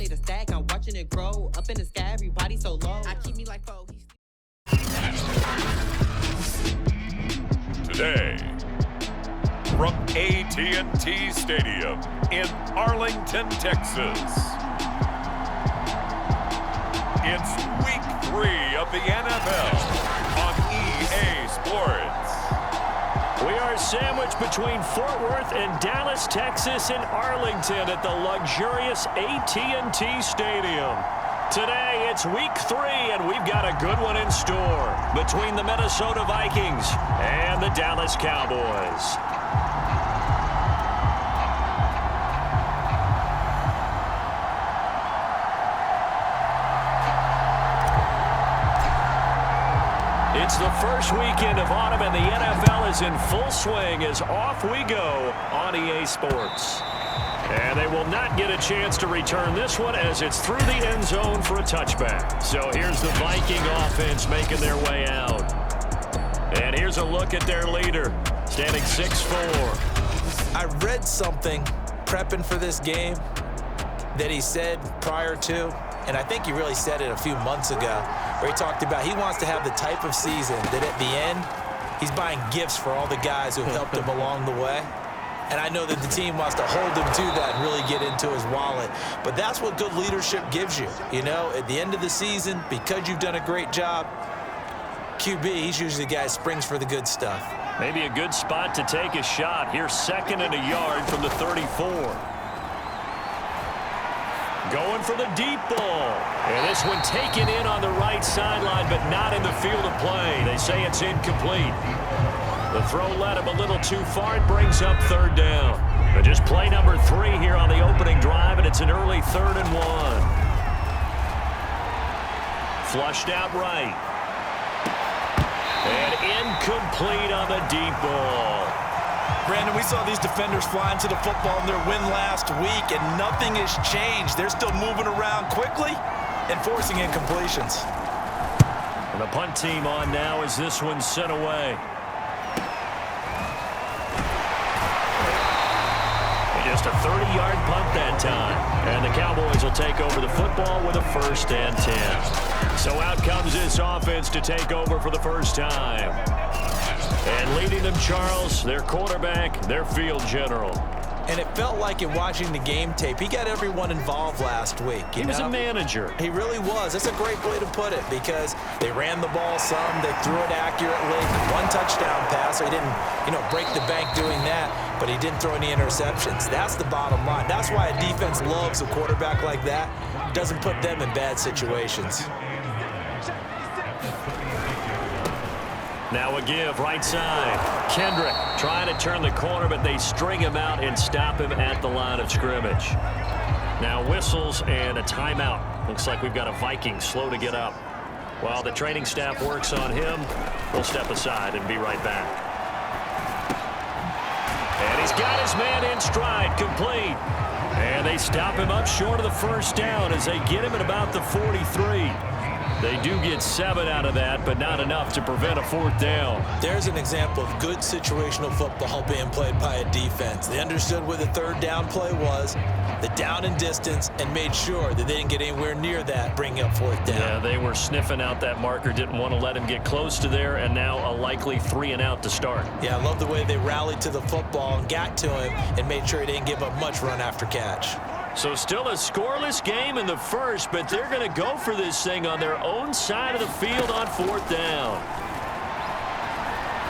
made a stack. I'm watching it grow up in the sky. Everybody so low. I keep me like foe. Today, from AT&T Stadium in Arlington, Texas, it's Week 3 of the NFL on EA Sports. We are sandwiched between Fort Worth and Dallas, Texas, and Arlington at the luxurious AT&T Stadium. Today, it's Week 3, and we've got a good one in store between the Minnesota Vikings and the Dallas Cowboys. It's the first weekend of autumn, and the NFL is in full swing as off we go on EA Sports. And they will not get a chance to return this one as it's through the end zone for a touchback. So here's the Viking offense making their way out. And here's a look at their leader, standing 6'4". I read something prepping for this game that he said prior to, and I think he really said it a few months ago, where he talked about he wants to have the type of season that at the end, he's buying gifts for all the guys who helped him along the way. And I know that the team wants to hold him to that and really get into his wallet. But that's what good leadership gives you. You know, at the end of the season, because you've done a great job, QB, he's usually the guy who springs for the good stuff. Maybe a good spot to take a shot. Here's 2nd and a yard from the 34. Going for the deep ball. And this one taken in on the right sideline, but not in the field of play. They say it's incomplete. The throw led him a little too far. It brings up 3rd down. But just play number 3 here on the opening drive, and it's an early 3rd and 1. Flushed out right. And incomplete on the deep ball. Brandon, we saw these defenders flying to the football in their win last week, and nothing has changed. They're still moving around quickly and forcing incompletions. And the punt team on now as this one's sent away. Just a 30-yard punt that time. And the Cowboys will take over the football with a 1st and 10. So out comes this offense to take over for the first time. And leading them, Charles, their quarterback, their field general. And it felt like in watching the game tape, he got everyone involved last week. He was a manager. He really was. That's a great way to put it because they ran the ball some, they threw it accurately. 1 touchdown pass, so he didn't, break the bank doing that, but he didn't throw any interceptions. That's the bottom line. That's why a defense loves a quarterback like that. Doesn't put them in bad situations. Now a give, right side. Kendrick trying to turn the corner, but they string him out and stop him at the line of scrimmage. Now whistles and a timeout. Looks like we've got a Viking slow to get up. While the training staff works on him, we'll step aside and be right back. And he's got his man in stride, complete. And they stop him up short of the 1st down as they get him at about the 43. They do get 7 out of that, but not enough to prevent a 4th down. There's an example of good situational football being played by a defense. They understood where the 3rd down play was, the down and distance, and made sure that they didn't get anywhere near that, bringing up 4th down. Yeah, they were sniffing out that marker, didn't want to let him get close to there, and now a likely 3 and out to start. Yeah, I love the way they rallied to the football and got to him and made sure he didn't give up much run after catch. So still a scoreless game in the first, but they're going to go for this thing on their own side of the field on 4th down.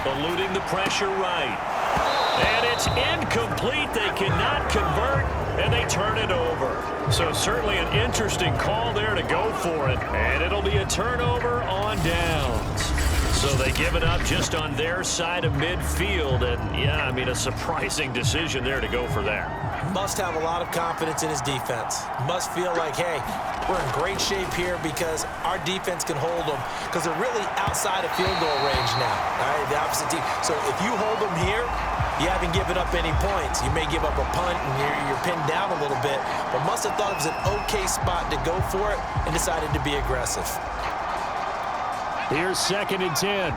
Eluding the pressure right. And it's incomplete. They cannot convert, and they turn it over. So certainly an interesting call there to go for it. And it'll be a turnover on downs. So they give it up just on their side of midfield. And, yeah, I mean, a surprising decision there to go for that. Must have a lot of confidence in his defense. Must feel like, hey, we're in great shape here because our defense can hold them because they're really outside of field goal range now, all right, the opposite team. So if you hold them here, you haven't given up any points. You may give up a punt and you're pinned down a little bit, but must have thought it was an okay spot to go for it and decided to be aggressive. Here's 2nd and 10.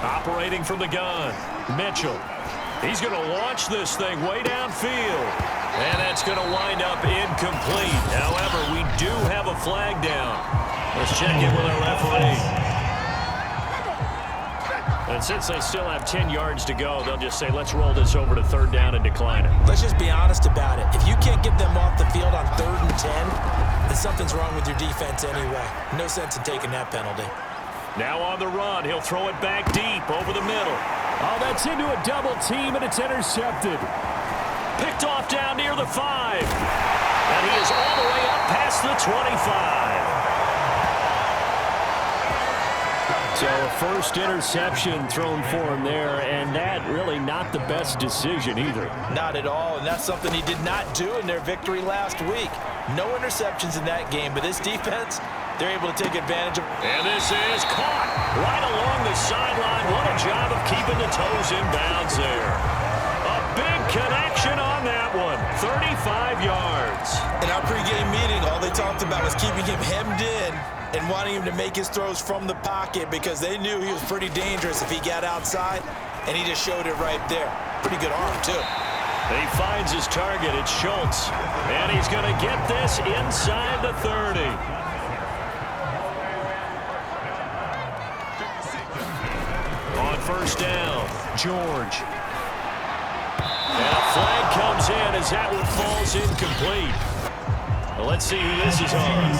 Operating from the gun, Mitchell. He's going to launch this thing way downfield. And that's going to wind up incomplete. However, we do have a flag down. Let's check in with our referee. And since they still have 10 yards to go, they'll just say, let's roll this over to third down and decline it. Let's just be honest about it. If you can't get them off the field on 3rd and 10, then something's wrong with your defense anyway. No sense in taking that penalty. Now on the run, he'll throw it back deep over the middle. Oh, that's into a double team, and it's intercepted. Picked off down near the 5. And he is all the way up past the 25. So a first interception thrown for him there, and that really not the best decision either. Not at all, and that's something he did not do in their victory last week. No interceptions in that game, but this defense, they're able to take advantage of. And this is caught right along the sideline. What a job of keeping the toes in bounds there. A big connection on that one. 35 yards. In our pregame meeting, all they talked about was keeping him hemmed in and wanting him to make his throws from the pocket because they knew he was pretty dangerous if he got outside, and he just showed it right there. Pretty good arm, too. He finds his target. It's Schultz. And he's going to get this inside the 30. On first down, George. And a flag comes in as that one falls incomplete. Well, let's see who this is on.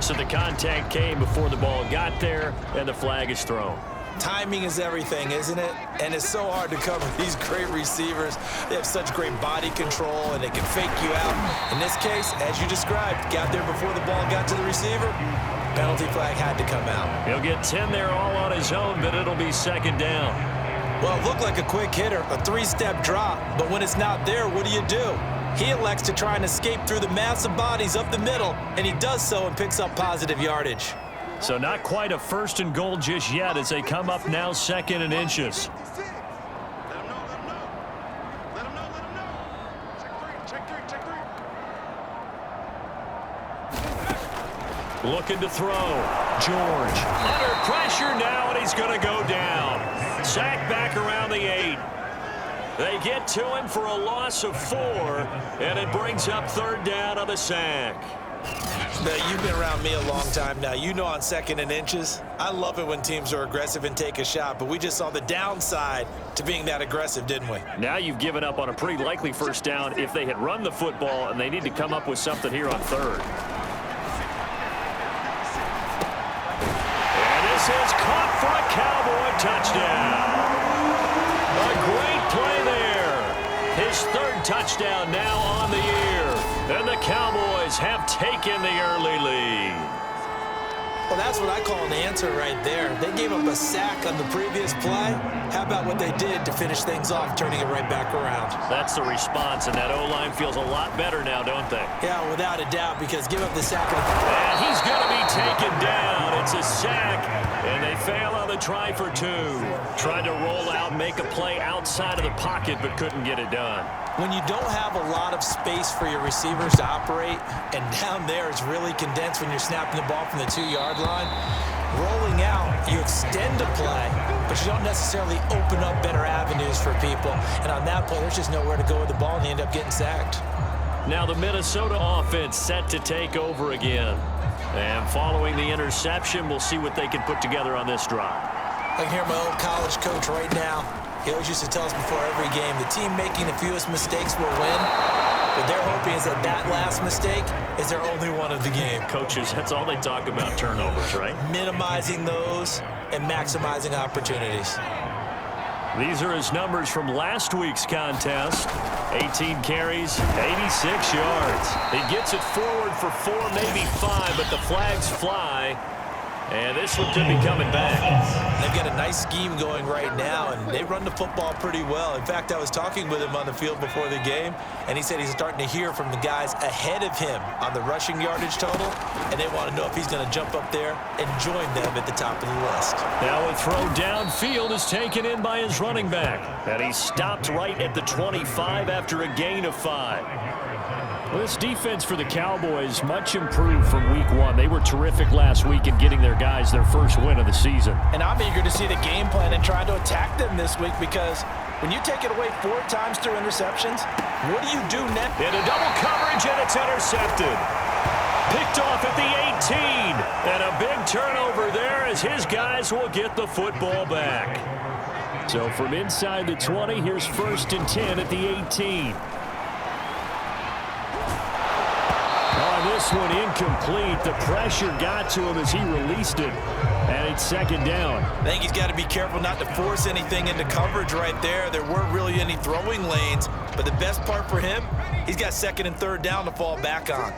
So the contact came before the ball got there, and the flag is thrown. Timing is everything, isn't it? And it's so hard to cover these great receivers. They have such great body control, and they can fake you out. In this case, as you described, got there before the ball got to the receiver. Penalty flag had to come out. He'll get 10 there all on his own, but it'll be second down. Well, it looked like a quick hitter, a 3-step drop. But when it's not there, what do? He elects to try and escape through the massive bodies up the middle, and he does so and picks up positive yardage. So not quite a 1st and goal just yet as they come up now 2nd and inches. Looking to throw. George under pressure now, and he's going to go down. Sack back around the 8. They get to him for a loss of 4, and it brings up 3rd down on the sack. Now, you've been around me a long time now. You know on 2nd and inches, I love it when teams are aggressive and take a shot, but we just saw the downside to being that aggressive, didn't we? Now you've given up on a pretty likely 1st down if they had run the football, and they need to come up with something here on 3rd. And this is caught for a Cowboy touchdown. A great play there. His 3rd touchdown now on the year. And the Cowboys have taken the early lead. Well, that's what I call an answer right there. They gave up a sack on the previous play. How about what they did to finish things off, turning it right back around? That's the response, and that O-line feels a lot better now, don't they? Yeah, without a doubt, because give up the sack. And he's going to be taken down. It's a sack, and they fail on the try for 2. Tried to roll out, make a play outside of the pocket, but couldn't get it done. When you don't have a lot of space for your receivers to operate, and down there it's really condensed when you're snapping the ball from the 2-yard line, rolling out, you extend a play, but you don't necessarily open up better avenues for people. And on that play, there's just nowhere to go with the ball, and you end up getting sacked. Now the Minnesota offense set to take over again. And following the interception, we'll see what they can put together on this drive. I can hear my old college coach right now. He always used to tell us before every game, the team making the fewest mistakes will win. What they're hoping is that that last mistake is their only one of the game. Coaches, that's all they talk about, turnovers, right? Minimizing those and maximizing opportunities. These are his numbers from last week's contest. 18 carries, 86 yards. He gets it forward for 4, maybe 5, but the flags fly. And this one could be coming back. They've got a nice scheme going right now, and they run the football pretty well. In fact, I was talking with him on the field before the game, and he said he's starting to hear from the guys ahead of him on the rushing yardage total, and they want to know if he's going to jump up there and join them at the top of the list. Now a throw downfield is taken in by his running back, and he stopped right at the 25 after a gain of 5. Well, this defense for the Cowboys much improved from week one. They were terrific last week in getting their guys their first win of the season. And I'm eager to see the game plan and try to attack them this week, because when you take it away 4 times through interceptions, what do you do next? In a double coverage, and it's intercepted. Picked off at the 18. And a big turnover there as his guys will get the football back. So from inside the 20, here's 1st and 10 at the 18. This one incomplete. The pressure got to him as he released it, and it's 2nd down. I think he's got to be careful not to force anything into coverage right there. There weren't really any throwing lanes, but the best part for him, he's got 2nd and 3rd down to fall back on.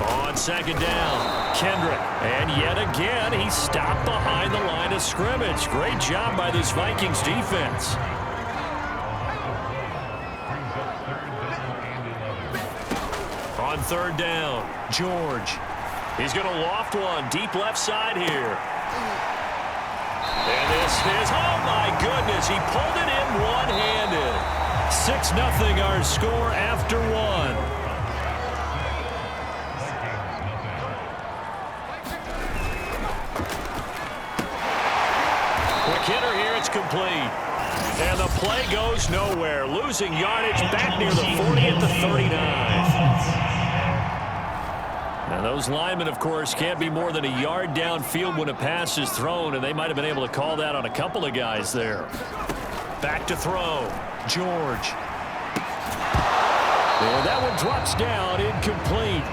On 2nd down, Kendrick, and yet again he stopped behind the line of scrimmage. Great job by this Vikings defense. On 3rd down, George. He's going to loft one deep left side here. And this is, oh my goodness, he pulled it in one-handed. 6-0 our score after 1. Quick hitter here, it's complete. And the play goes nowhere, losing yardage back near the 40 at the 39. Now those linemen, of course, can't be more than a yard downfield when a pass is thrown, and they might have been able to call that on a couple of guys there. Back to throw, George. And that one drops down, incomplete.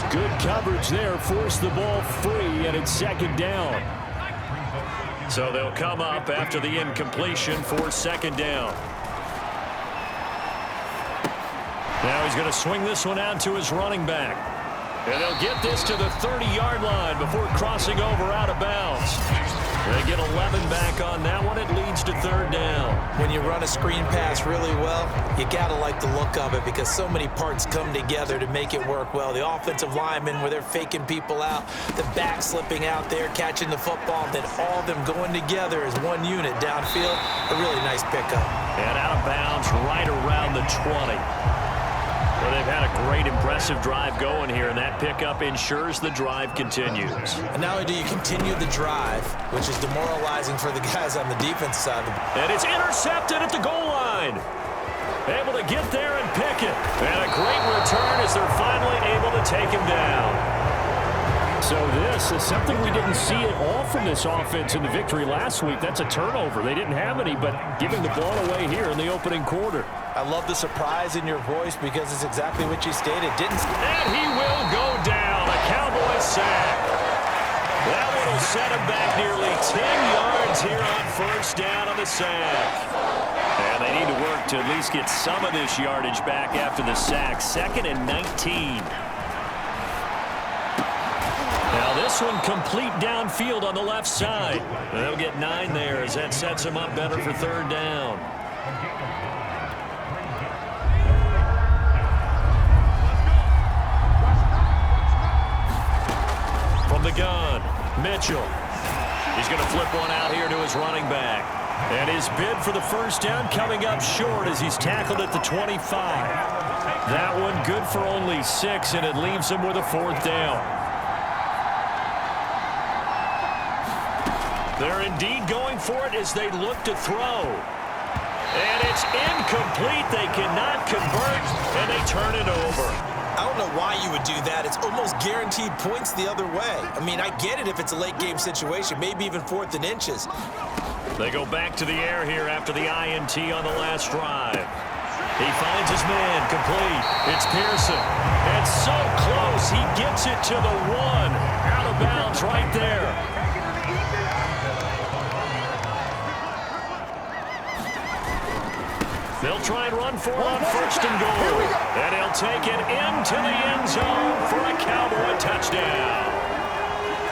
Good coverage there, forced the ball free, and it's 2nd down. So they'll come up after the incompletion for 2nd down. Now he's going to swing this one out to his running back. And they'll get this to the 30-yard line before crossing over out of bounds. They get 11 back on that one. It leads to 3rd down. When you run a screen pass really well, you got to like the look of it, because so many parts come together to make it work well. The offensive linemen, where they're faking people out, the back slipping out there, catching the football, then all of them going together as one unit downfield. A really nice pickup. And out of bounds right around the 20. Well, they've had a great, impressive drive going here, and that pickup ensures the drive continues. And not only do you continue the drive, which is demoralizing for the guys on the defense side. And it's intercepted at the goal line. Able to get there and pick it. And a great return as they're finally able to take him down. So this is something we didn't see at all from this offense in the victory last week. That's a turnover. They didn't have any, but giving the ball away here in the opening quarter. I love the surprise in your voice, because it's exactly what you stated. And he will go down. A Cowboy sack. That one will set him back nearly 10 yards here on 1st down on the sack. And they need to work to at least get some of this yardage back after the sack. 2nd and 19. Now this one complete downfield on the left side. They'll get 9 there as that sets them up better for 3rd down. From the gun, Mitchell. He's going to flip one out here to his running back. And his bid for the 1st down coming up short as he's tackled at the 25. That one good for only 6, and it leaves him with a 4th down. They're indeed going for it as they look to throw. And it's incomplete. They cannot convert, and they turn it over. I don't know why you would do that. It's almost guaranteed points the other way. I mean, I get it if it's a late-game situation, maybe even 4th and inches. They go back to the air here after the INT on the last drive. He finds his man, complete. It's Pearson. And so close, he gets it to the 1. Out of bounds right there. They'll try and run for it on 1st and goal. And he'll take it into the end zone for a Cowboy touchdown.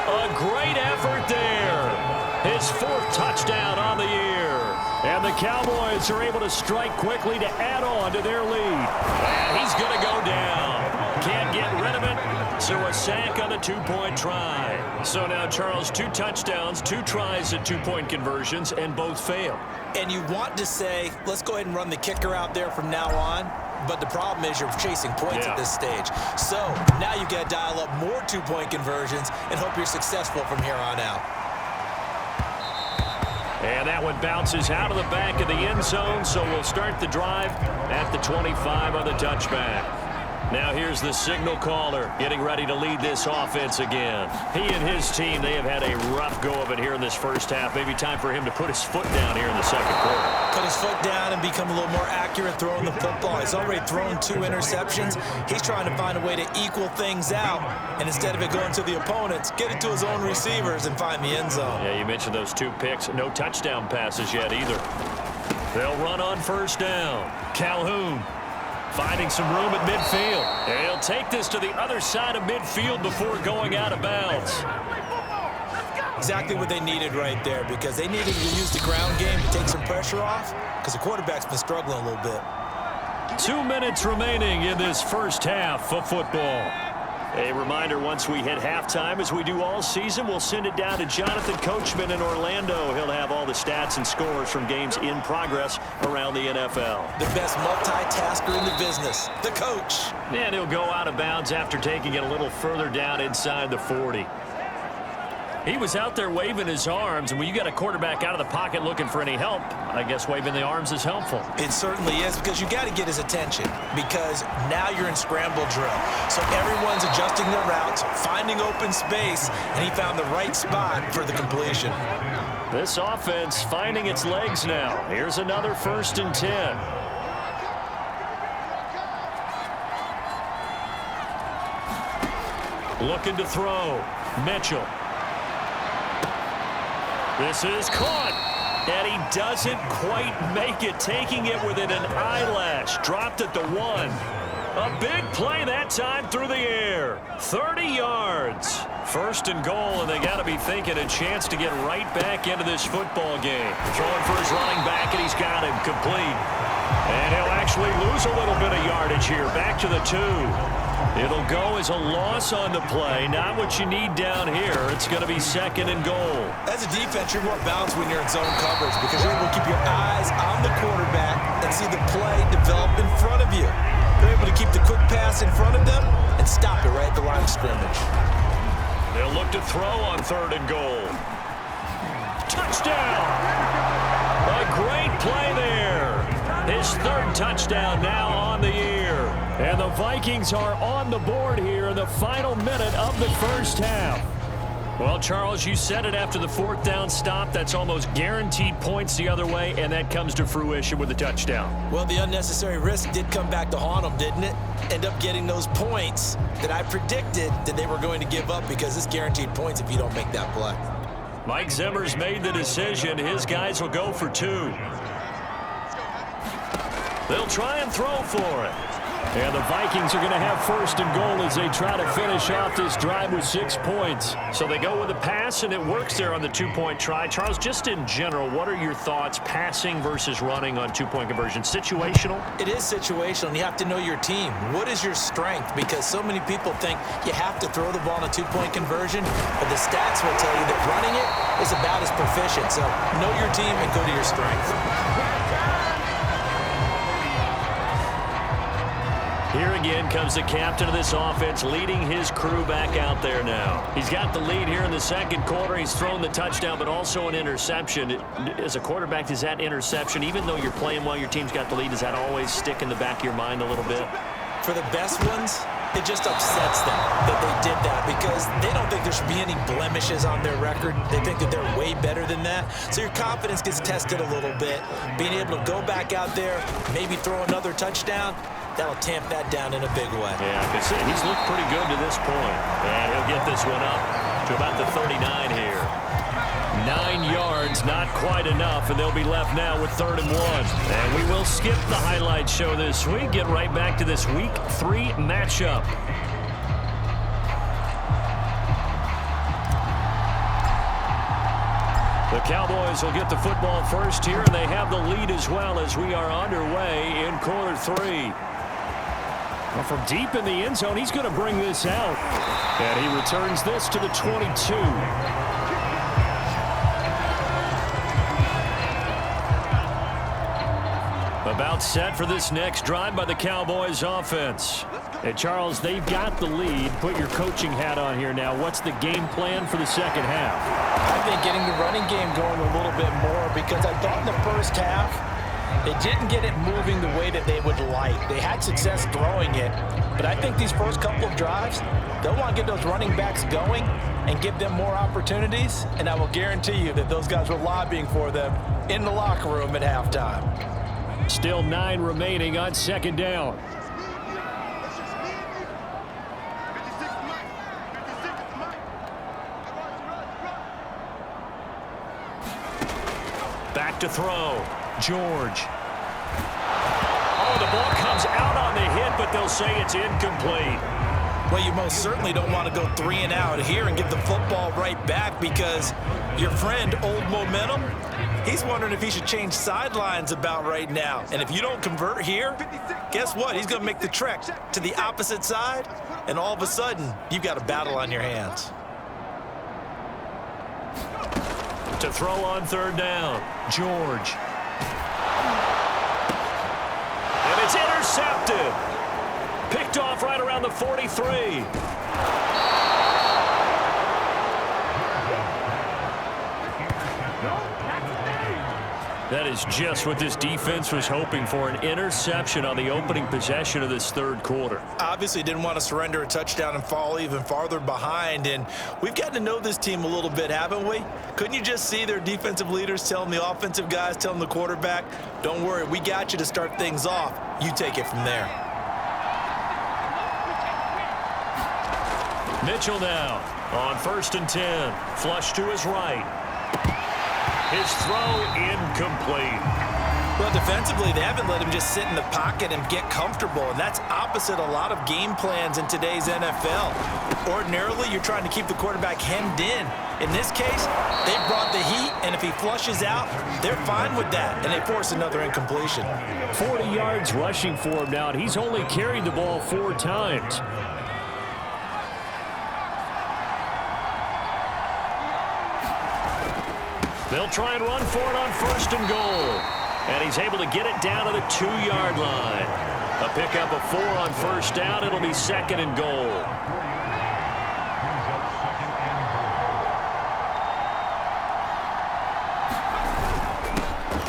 A great effort there. His 4th touchdown on the year. And the Cowboys are able to strike quickly to add on to their lead. And he's going to go down. can't get rid of it, so a sack on the two-point try. So now, Charles, 2 touchdowns, 2 tries at two-point conversions, and both fail. And you want to say, let's go ahead and run the kicker out there from now on, but the problem is you're chasing points at this stage. So now you got to dial up more two-point conversions and hope you're successful from here on out. And that one bounces out of the back of the end zone, so we'll start the drive at the 25 on the touchback. Now here's the signal caller getting ready to lead this offense again. He and his team, they have had a rough go of it here in this first half. Maybe time for him to put his foot down here in the second quarter. Put his foot down and become a little more accurate throwing the football. He's already thrown 2 interceptions. He's trying to find a way to equal things out. And instead of it going to the opponents, get it to his own receivers and find the end zone. Yeah, you mentioned those 2 picks. No touchdown passes yet either. They'll run on first down. Calhoun finding some room at midfield. And he'll take this to the other side of midfield before going out of bounds. Exactly what they needed right there, because they needed to use the ground game to take some pressure off, because the quarterback's been struggling a little bit. 2 minutes remaining in this first half of football. A reminder, once we hit halftime, as we do all season, we'll send it down to Jonathan Coachman in Orlando. He'll have all the stats and scores from games in progress around the NFL. The best multitasker in the business, the coach. And he'll go out of bounds after taking it a little further down inside the 40. He was out there waving his arms, and when you got a quarterback out of the pocket looking for any help, I guess waving the arms is helpful. It certainly is, because you got to get his attention, because now you're in scramble drill. So everyone's adjusting their routes, finding open space, and he found the right spot for the completion. This offense finding its legs now. Here's another 1st and 10. Looking to throw. Mitchell. This is caught, and he doesn't quite make it, taking it within an eyelash. Dropped at the 1. A big play that time through the air. 30 yards. 1st and goal, and they got to be thinking a chance to get right back into this football game. Throwing for his running back, and he's got him complete. And he'll actually lose a little bit of yardage here. Back to the 2. It'll go as a loss on the play. Not what you need down here. It's going to be 2nd and goal. As a defense, you're more balanced when you're in zone coverage, because you're able to keep your eyes on the quarterback and see the play develop in front of you. You're able to keep the quick pass in front of them and stop it right at the line of scrimmage. They'll look to throw on 3rd and goal. Touchdown! A great play there. His 3rd touchdown now on the year. And the Vikings are on the board here in the final minute of the first half. Well, Charles, you said it after the 4th down stop. That's almost guaranteed points the other way, and that comes to fruition with a touchdown. Well, the unnecessary risk did come back to haunt them, didn't it? End up getting those points that I predicted that they were going to give up, because it's guaranteed points if you don't make that play. Mike Zimmer's made the decision. His guys will go for 2. They'll try and throw for it. And the Vikings are going to have 1st and goal as they try to finish off this drive with 6 points. So they go with a pass, and it works there on the 2-point try. Charles, just in general, what are your thoughts passing versus running on 2-point conversion? Situational? It is situational, and you have to know your team. What is your strength? Because so many people think you have to throw the ball on a 2-point conversion, but the stats will tell you that running it is about as proficient. So know your team and go to your strength. Here again comes the captain of this offense, leading his crew back out there now. He's got the lead here in the second quarter. He's thrown the touchdown, but also an interception. As a quarterback, does that interception, even though you're playing well, your team's got the lead, does that always stick in the back of your mind a little bit? For the best ones, it just upsets them that they did that, because they don't think there should be any blemishes on their record. They think that they're way better than that. So your confidence gets tested a little bit. Being able to go back out there, maybe throw another touchdown, that'll tamp that down in a big way. Yeah, I could say he's looked pretty good to this point. And he'll get this one up to about the 39 here. 9 yards, not quite enough, and they'll be left now with 3rd and 1. And we will skip the highlight show this week, get right back to this Week 3 matchup. The Cowboys will get the football first here, and they have the lead as well as we are underway in quarter 3. Well, from deep in the end zone, he's going to bring this out. And he returns this to the 22. About set for this next drive by the Cowboys offense. And Charles, they've got the lead. Put your coaching hat on here now. What's the game plan for the second half? I think getting the running game going a little bit more, because I thought in the first half they didn't get it moving the way that they would like. They had success throwing it, but I think these first couple of drives, they'll want to get those running backs going and give them more opportunities, and I will guarantee you that those guys were lobbying for them in the locker room at halftime. Still 9 remaining on second down. Back to throw. George. Oh, the ball comes out on the hit, but they'll say it's incomplete. Well, you most certainly don't want to go 3 and out here and get the football right back, because your friend, Old Momentum, he's wondering if he should change sidelines about right now. And if you don't convert here, guess what? He's going to make the trek to the opposite side, and all of a sudden, you've got a battle on your hands. To throw on third down, George. And it's intercepted. Picked off right around the 43. That is just what this defense was hoping for, an interception on the opening possession of this third quarter. Obviously didn't want to surrender a touchdown and fall even farther behind, and we've gotten to know this team a little bit, haven't we? Couldn't you just see their defensive leaders telling the offensive guys, telling the quarterback, don't worry, we got you to start things off. You take it from there. Mitchell now on 1st and 10. Flush to his right. His throw incomplete. Well, defensively, they haven't let him just sit in the pocket and get comfortable, and that's opposite a lot of game plans in today's NFL. Ordinarily, you're trying to keep the quarterback hemmed in. In this case, they brought the heat, and if he flushes out, they're fine with that, and they force another incompletion. 40 yards rushing for him now, and he's only carried the ball 4 times. They'll try and run for it on 1st and goal. And he's able to get it down to the 2-yard line. A pickup of 4 on 1st down. It'll be 2nd and goal.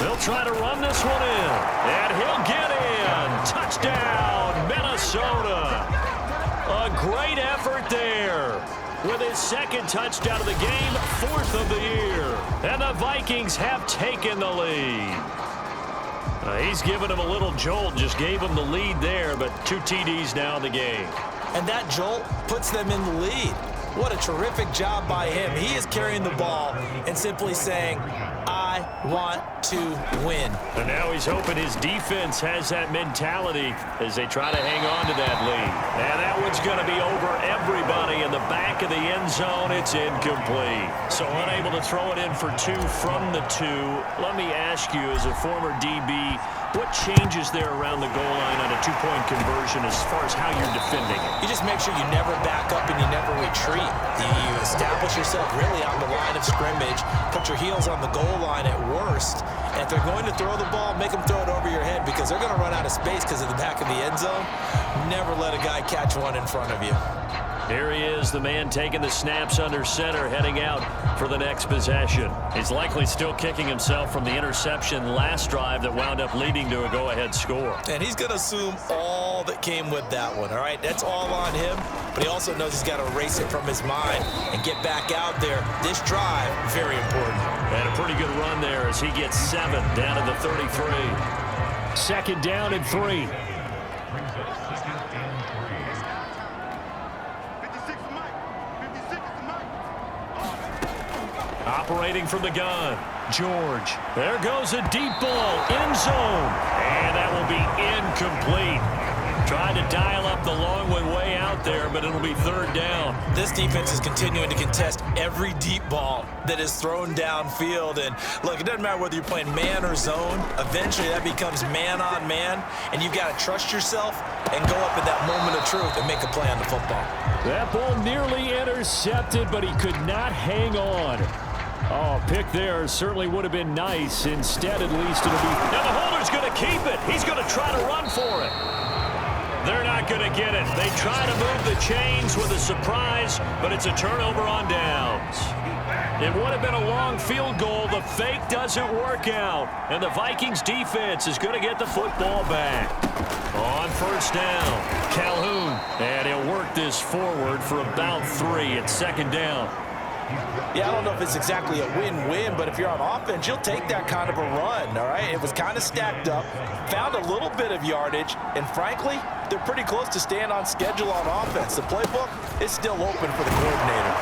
They'll try to run this one in. And he'll get in. Touchdown, Minnesota. A great effort there. With his 2nd touchdown of the game, 4th of the year. And the Vikings have taken the lead. He's given him a little jolt, just gave him the lead there, but 2 TDs now in the game. And that jolt puts them in the lead. What a terrific job by him. He is carrying the ball and simply saying, I want to win. And now he's hoping his defense has that mentality as they try to hang on to that lead. And that one's going to be over everybody in the back of the end zone. It's incomplete. So unable to throw it in for 2 from the 2. Let me ask you, as a former DB, what changes there around the goal line on a 2-point conversion as far as how you're defending it? You just make sure you never back up and you never retreat. You establish yourself really on the line of scrimmage, put your heels on the goal line at worst, and if they're going to throw the ball, make them throw it over your head, because they're going to run out of space because of the back of the end zone. Never let a guy catch one in front of you. Here he is, the man taking the snaps under center, heading out for the next possession. He's likely still kicking himself from the interception last drive that wound up leading to a go-ahead score. And he's going to assume all that came with that one, all right? That's all on him, but he also knows he's got to erase it from his mind and get back out there. This drive, very important. And a pretty good run there as he gets 7 down to the 33. 2nd down and 3. Operating from the gun, George. There goes a deep ball, end zone. And that will be incomplete. Trying to dial up the long one way out there, but it'll be third down. This defense is continuing to contest every deep ball that is thrown downfield. And look, it doesn't matter whether you're playing man or zone. Eventually, that becomes man on man, and you've got to trust yourself and go up at that moment of truth and make a play on the football. That ball nearly intercepted, but he could not hang on. Oh, pick there certainly would have been nice. Instead, at least it'll be... Now the holder's going to keep it. He's going to try to run for it. They're not going to get it. They try to move the chains with a surprise, but it's a turnover on downs. It would have been a long field goal. The fake doesn't work out, and the Vikings defense is going to get the football back. On first down, Calhoun, and he'll work this forward for about 3 at second down. Yeah, I don't know if it's exactly a win-win, but if you're on offense, you'll take that kind of a run, all right? It was kind of stacked up, found a little bit of yardage, and frankly, they're pretty close to staying on schedule on offense. The playbook is still open for the coordinator.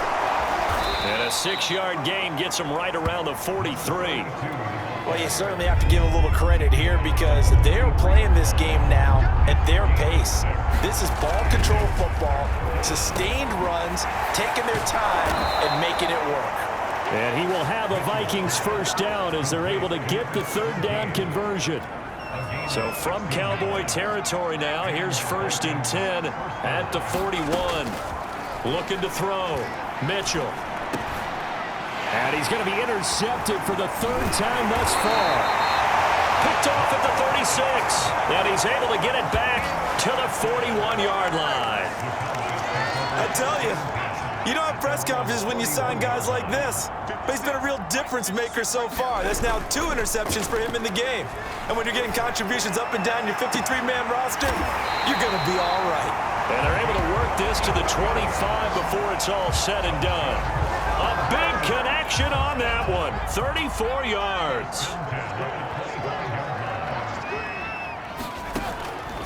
And a 6-yard gain gets them right around the 43. Well, you certainly have to give a little credit here because they're playing this game now at their pace. This is ball control football, sustained runs, taking their time and making it work. And he will have a Vikings first down as they're able to get the third down conversion. So from Cowboy territory now, here's 1st and 10 at the 41. Looking to throw. Mitchell. And he's going to be intercepted for the 3rd time thus far. Picked off at the 36. And he's able to get it back to the 41-yard line. I tell you, you don't have press conferences when you sign guys like this. But he's been a real difference maker so far. That's now 2 interceptions for him in the game. And when you're getting contributions up and down your 53-man roster, you're going to be all right. And they're able to work this to the 25 before it's all said and done. A big connection on that one. 34 yards.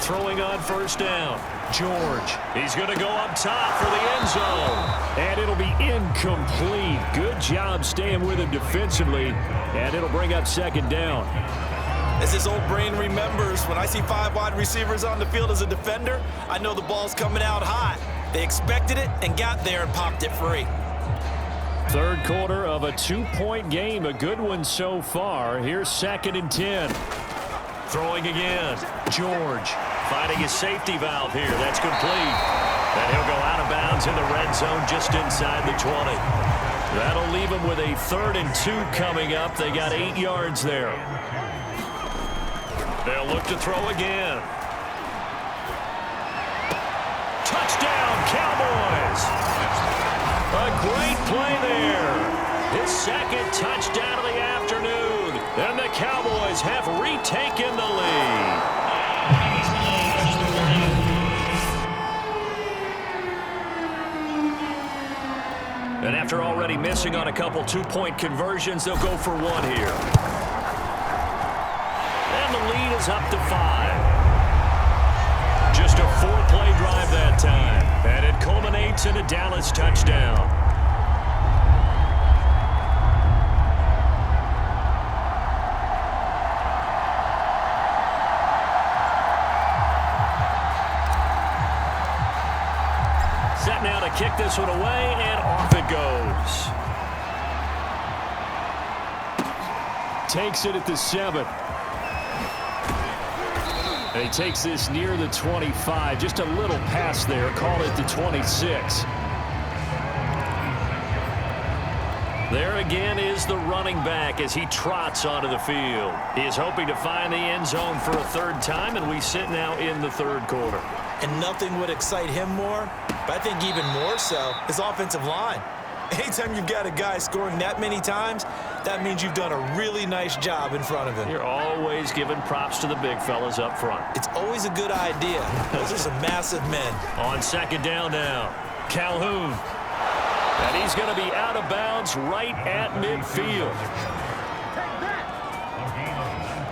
Throwing on first down. George. He's going to go up top for the end zone. And it'll be incomplete. Good job staying with him defensively. And it'll bring up second down. As his old brain remembers, when I see 5 wide receivers on the field as a defender, I know the ball's coming out hot. They expected it and got there and popped it free. Third quarter of a 2-point game. A good one so far. Here's 2nd and 10. Throwing again. George finding his safety valve here. That's complete. And he'll go out of bounds in the red zone just inside the 20. That'll leave him with a 3rd and 2 coming up. They got 8 yards there. They'll look to throw again. Touchdown, Cowboys. A great play there. His 2nd touchdown of the afternoon. And the Cowboys have retaken the lead. And after already missing on a couple 2-point conversions, they'll go for 1 here. And the lead is up to 5. Just a 4-play drive that time. And it culminates in a Dallas touchdown. Set now to kick this one away, and off it goes. Takes it at the 7. And he takes this near the 25. Just a little pass there. Call it the 26. There again is the running back as he trots onto the field. He is hoping to find the end zone for a 3rd time, and we sit now in the 3rd quarter. And nothing would excite him more, but I think even more so, his offensive line. Anytime you've got a guy scoring that many times, that means you've done a really nice job in front of him. You're always giving props to the big fellas up front. It's always a good idea. Those are some massive men. On 2nd down now, Calhoun. And he's going to be out of bounds right at midfield.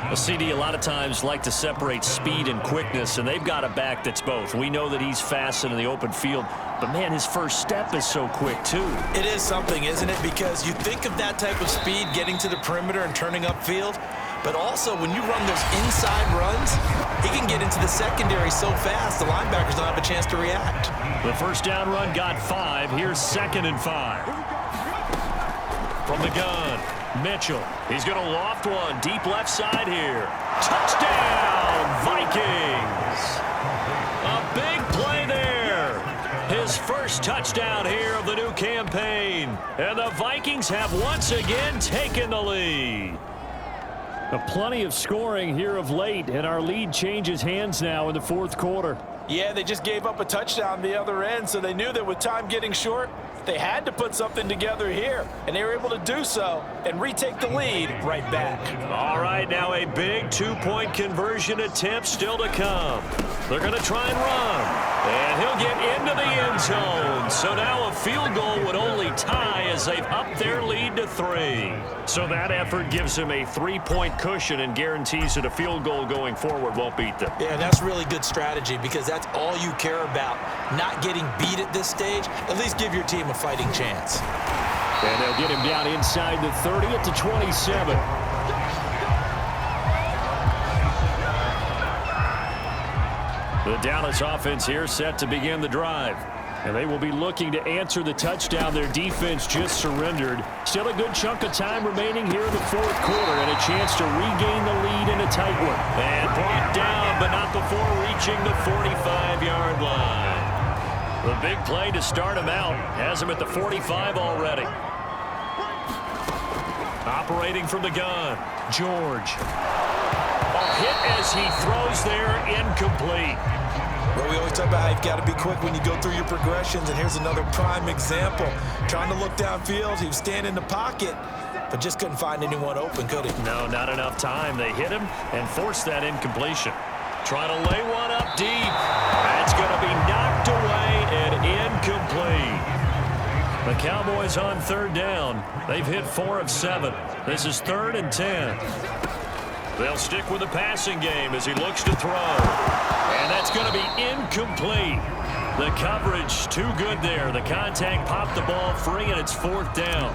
Well, CD, a lot of times like to separate speed and quickness, and they've got a back that's both. We know that he's fast in the open field, but, man, his first step is so quick, too. It is something, isn't it? Because you think of that type of speed getting to the perimeter and turning upfield, But also, when you run those inside runs, he can get into the secondary so fast, the linebackers don't have a chance to react. The first down run got 5. Here's 2nd and 5. From the gun, Mitchell. He's going to loft one deep left side here. Touchdown, Vikings! A big play there. His first touchdown here of the new campaign. And the Vikings have once again taken the lead. Plenty of scoring here of late, and our lead changes hands now in the 4th quarter. Yeah, they just gave up a touchdown the other end, so they knew that with time getting short, they had to put something together here, and they were able to do so and retake the lead right back. All right, now a big 2-point conversion attempt still to come. They're going to try and run, and he'll get into the end zone. So now a field goal would only tie as they've upped their lead to 3. So that effort gives him a 3-point cushion and guarantees that a field goal going forward won't beat them. Yeah, that's really good strategy because that's all you care about, not getting beat at this stage. At least give your team a fighting chance. And they'll get him down inside the 30 at the 27. The Dallas offense here set to begin the drive. And they will be looking to answer the touchdown their defense just surrendered. Still a good chunk of time remaining here in the 4th quarter and a chance to regain the lead in a tight one. And brought down, but not before reaching the 45-yard line. The big play to start him out has him at the 45 already. Operating from the gun, George. A hit as he throws there, incomplete. Well, we always talk about how you've got to be quick when you go through your progressions, and here's another prime example. Trying to look downfield, he was standing in the pocket, but just couldn't find anyone open, could he? No, not enough time. They hit him and forced that incompletion. Trying to lay one up deep. That's going to be knocked away and incomplete. The Cowboys on 3rd down. They've hit 4 of 7. This is 3rd and 10. They'll stick with the passing game as he looks to throw. And that's going to be incomplete. The coverage too good there. The contact popped the ball free, and it's 4th down.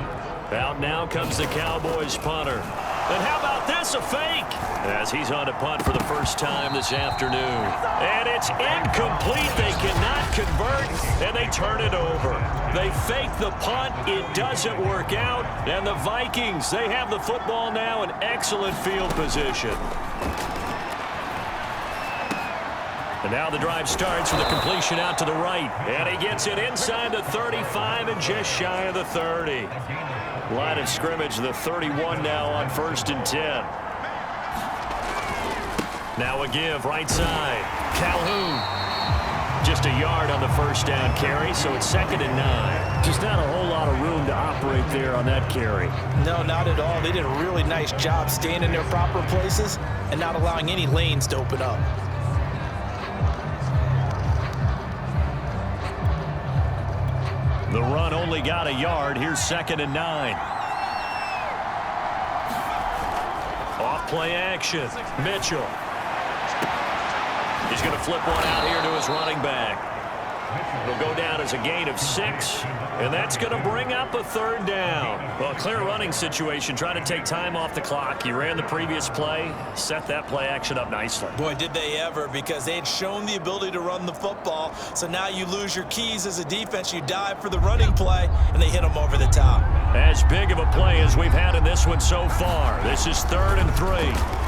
Out now comes the Cowboys punter. And how about this, a fake? As he's on to punt for the first time this afternoon. And it's incomplete. They cannot convert, and they turn it over. They fake the punt. It doesn't work out. And the Vikings, they have the football now in excellent field position. And now the drive starts with a completion out to the right. And he gets it inside the 35 and just shy of the 30. Line of scrimmage, the 31 now on 1st and 10. Now a give right side. Calhoun. Just a yard on the first down carry, so it's 2nd and 9. Just not a whole lot of room to operate there on that carry. No, not at all. They did a really nice job staying in their proper places and not allowing any lanes to open up. The run only got a yard. Here's 2nd and 9. Off play action. Mitchell. He's going to flip one out here to his running back. It'll go down as a gain of 6, and that's going to bring up a 3rd down. Well, clear running situation, trying to take time off the clock. You ran the previous play, set that play action up nicely. Boy, did they ever, because they had shown the ability to run the football. So now you lose your keys as a defense. You dive for the running play, and they hit them over the top. As big of a play as we've had in this one so far. This is 3rd and 3.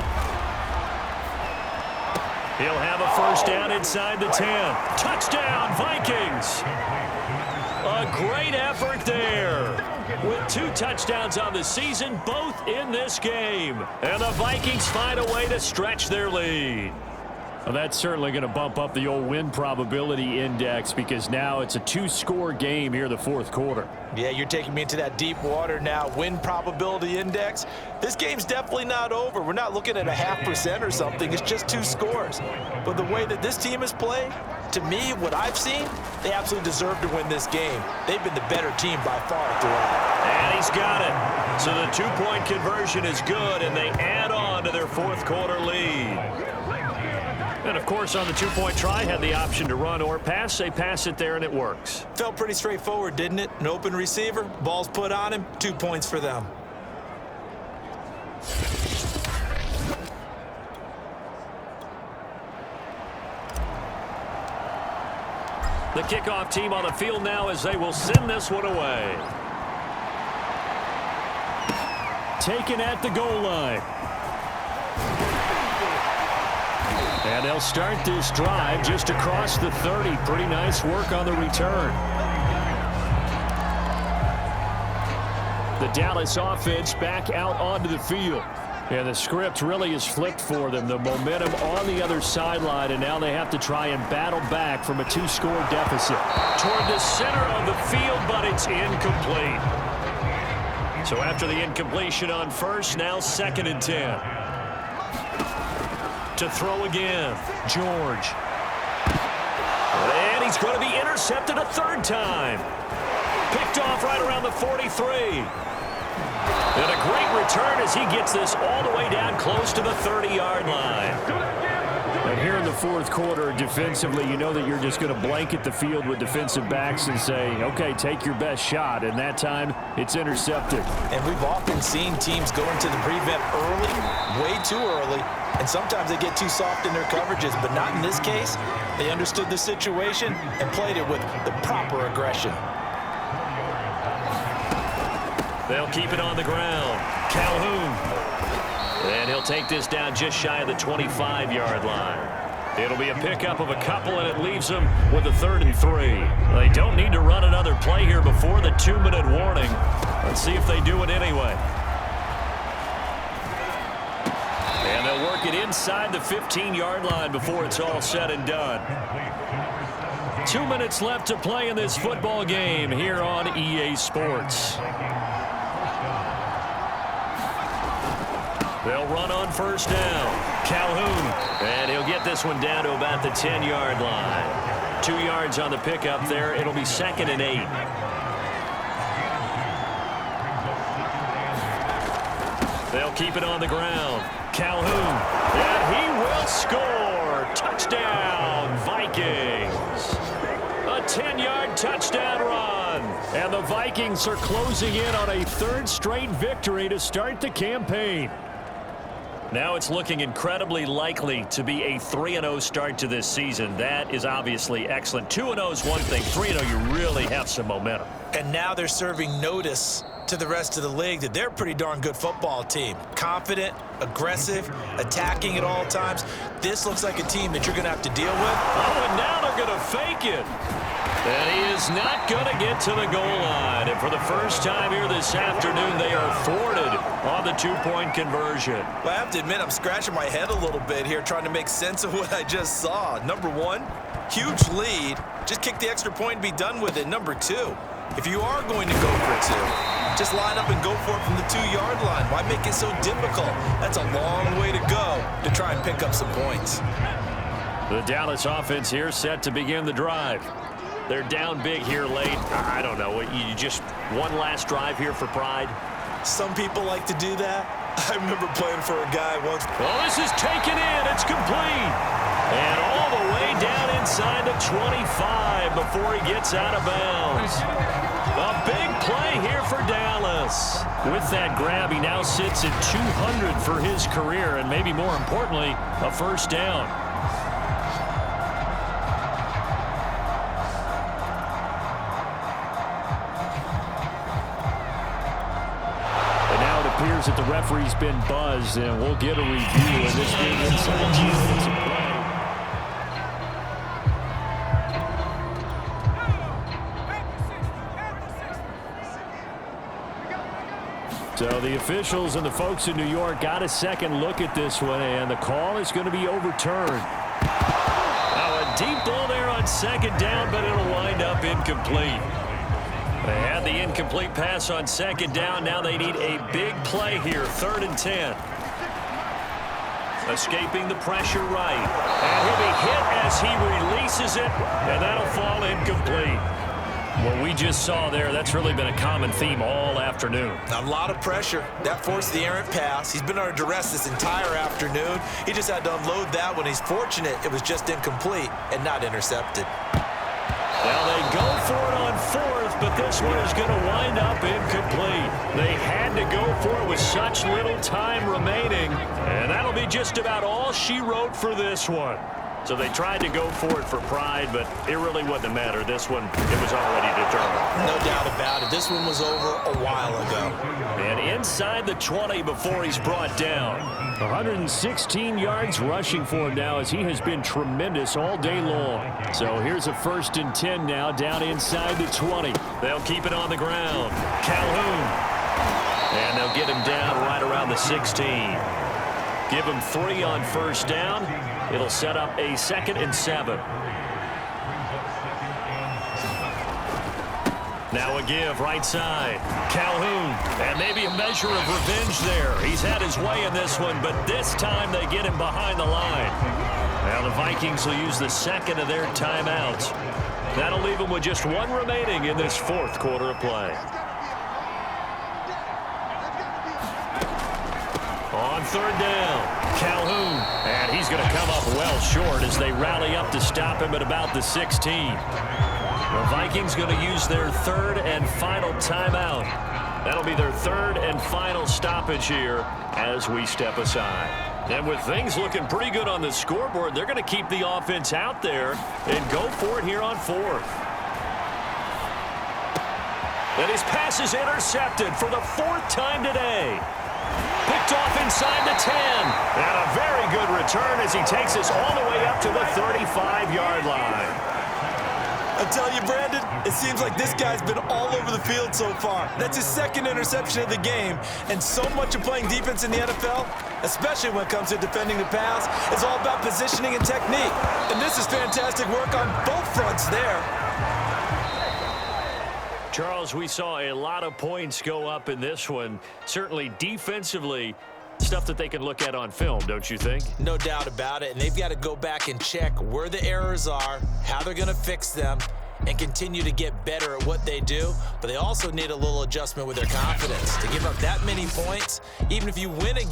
He'll have a first down inside the 10. Touchdown, Vikings! A great effort there. With 2 touchdowns on the season, both in this game. And the Vikings find a way to stretch their lead. Well, that's certainly going to bump up the old win probability index because now it's a 2-score game here in the 4th quarter. Yeah, you're taking me into that deep water now. Win probability index. This game's definitely not over. We're not looking at a 0.5% or something. It's just 2 scores. But the way that this team has played, to me, what I've seen, they absolutely deserve to win this game. They've been the better team by far throughout. And he's got it. So the 2-point conversion is good, and they add on to their 4th quarter lead. And, of course, on the 2-point try, had the option to run or pass. They pass it there, and it works. Felt pretty straightforward, didn't it? An open receiver, ball's put on him, 2 points for them. The kickoff team on the field now as they will send this one away. Taken at the goal line. And they'll start this drive just across the 30. Pretty nice work on the return. The Dallas offense back out onto the field. And the script really is flipped for them. The momentum on the other sideline, and now they have to try and battle back from a 2-score deficit. Toward the center of the field, but it's incomplete. So after the incompletion on first, now 2nd and 10. To throw again, George. And he's going to be intercepted a 3rd time. Picked off right around the 43. And a great return as he gets this all the way down close to the 30-yard line. And here in the 4th quarter, defensively, you know that you're just going to blanket the field with defensive backs and say, okay, take your best shot. And that time, it's intercepted. And we've often seen teams go into the prevent early, way too early, and sometimes they get too soft in their coverages, but not in this case. They understood the situation and played it with the proper aggression. They'll keep it on the ground. Calhoun. And he'll take this down just shy of the 25-yard line. It'll be a pickup of a couple, and it leaves them with a 3rd and 3. They don't need to run another play here before the 2-minute warning. Let's see if they do it anyway. And they'll work it inside the 15-yard line before it's all said and done. 2 minutes left to play in this football game here on EA Sports. They'll run on 1st down. Calhoun. And he'll get this one down to about the 10-yard line. 2 yards on the pickup there. It'll be 2nd and 8. They'll keep it on the ground. Calhoun. And he will score. Touchdown, Vikings. A 10-yard touchdown run. And the Vikings are closing in on a 3rd straight victory to start the campaign. Now it's looking incredibly likely to be a 3-0 start to this season. That is obviously excellent. 2-0 is one thing. 3-0, you really have some momentum. And now they're serving notice to the rest of the league that they're a pretty darn good football team. Confident, aggressive, attacking at all times. This looks like a team that you're going to have to deal with. Oh, and now they're going to fake it. And he is not going to get to the goal line. And for the first time here this afternoon, they are thwarted on the 2-point conversion. Well, I have to admit, I'm scratching my head a little bit here trying to make sense of what I just saw. Number 1, huge lead. Just kick the extra point and be done with it. Number 2, if you are going to go for 2, just line up and go for it from the 2-yard line. Why make it so difficult? That's a long way to go to try and pick up some points. The Dallas offense here set to begin the drive. They're down big here late. I don't know. You just one last drive here for pride? Some people like to do that. I remember playing for a guy once. Well, this is taken in. It's complete. And all the way down inside the 25 before he gets out of bounds. A big play here for Dallas. With that grab, he now sits at 200 for his career, and maybe more importantly, a 1st down. Appears that the referee's been buzzed, and we'll get a review of this being inside 2 minutes of play. So the officials and the folks in New York got a second look at this one, and the call is going to be overturned. Now a deep ball there on 2nd down, but it'll wind up incomplete. They had the incomplete pass on 2nd down. Now they need a big play here, 3rd and 10. Escaping the pressure right. And he'll be hit as he releases it, and that'll fall incomplete. What we just saw there, that's really been a common theme all afternoon. A lot of pressure. That forced the errant pass. He's been under duress this entire afternoon. He just had to unload that one. He's fortunate it was just incomplete and not intercepted. Now they go for it on 4th, but this one is going to wind up incomplete. They had to go for it with such little time remaining, and that'll be just about all she wrote for this one. So they tried to go for it for pride, but it really wouldn't have mattered. This one, it was already determined. No doubt about it. This one was over a while ago. And inside the 20 before he's brought down. 116 yards rushing for him now as he has been tremendous all day long. So here's a 1st and 10 now down inside the 20. They'll keep it on the ground. Calhoun. And they'll get him down right around the 16. Give him 3 on 1st down. It'll set up a 2nd and 7. Now a give right side. Calhoun. And maybe a measure of revenge there. He's had his way in this one, but this time they get him behind the line. Now the Vikings will use the 2nd of their timeouts. That'll leave them with just 1 remaining in this 4th quarter of play. On 3rd down, Calhoun. And he's going to come up well short as they rally up to stop him at about the 16. The Vikings going to use their 3rd and final timeout. That'll be their 3rd and final stoppage here as we step aside. And with things looking pretty good on the scoreboard, they're going to keep the offense out there and go for it here on 4th. And his pass is intercepted for the 4th time today. Picked off inside the 10. And a very good return as he takes us all the way up to the 35-yard line. I tell you, Brandon, it seems like this guy's been all over the field so far. That's his 2nd interception of the game. And so much of playing defense in the NFL, especially when it comes to defending the pass, is all about positioning and technique. And this is fantastic work on both fronts there. Charles, we saw a lot of points go up in this one. Certainly defensively, stuff that they can look at on film, don't you think? No doubt about it. And they've got to go back and check where the errors are, how they're going to fix them, and continue to get better at what they do. But they also need a little adjustment with their confidence. To give up that many points, even if you win a game,